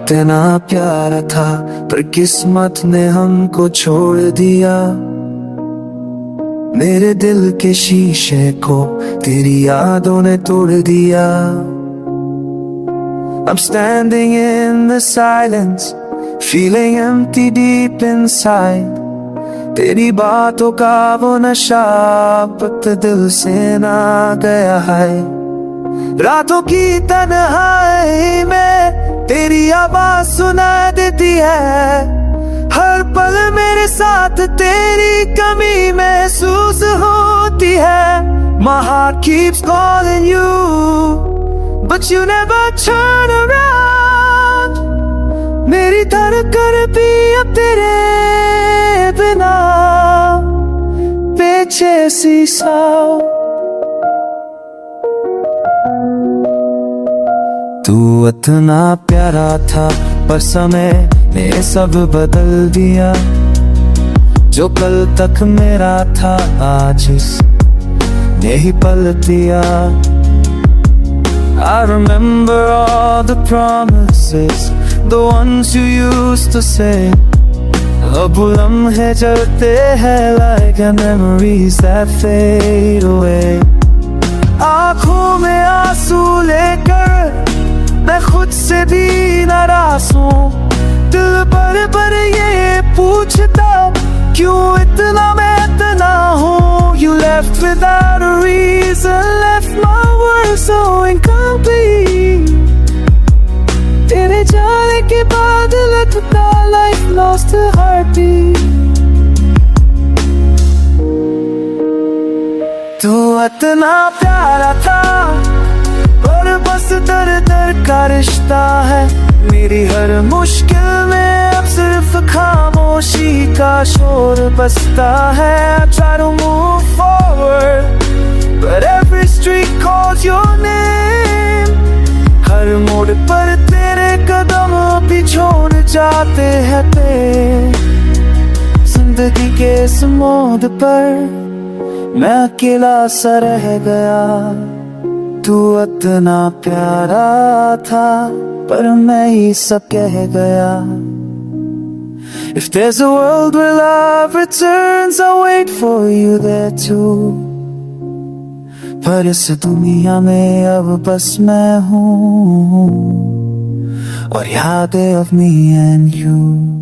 इतना प्यारा था पर किस्मत ने हमको छोड़ दिया। मेरे दिल के शीशे को तेरी यादों ने तोड़ दिया। I'm standing in the silence, feeling empty deep inside. तेरी बातों का वो नशा अब दिल से ना गया है। रातों की तन्हाई में तेरी आवाज सुना देती है। हर पल मेरे साथ तेरी कमी महसूस होती है। My heart keeps calling you, but you never turn around. मेरी धड़कन भी अब तेरे बिना बेचैनी सा। तू इतना प्यारा था पर समय ने सब बदल दिया। जो कल तक मेरा था आज ने ही पलट दिया। I remember all the promises, the ones you used to say. अब लम्हे चलते हैं like memories that fade away. आँखों में आंसू लेकर मैं खुद से भी नाराज हूँ। दिल पर ये पूछता क्यों इतना मैं इतना हूँ। You left without a reason, left my world so incomplete. तेरे जाने के बाद लगता life lost a heartbeat. तू इतना प्यारा था और बस दर दर का रिश्ता है। मेरी हर मुश्किल में अब सिर्फ खामोशी का शोर बसता है। I try to move forward, but every street calls your name. हर मोड़ पर तेरे कदम भी छोड़ जाते हैं ते। जिंदगी के इस मोड़ पर मैं अकेला सा रह गया। तू इतना प्यारा था पर मैं ही सब कह गया। If there's a world where love returns, I'll wait for you there too. पर इस दुनिया में अब बस मैं हूँ और यादें of me and you.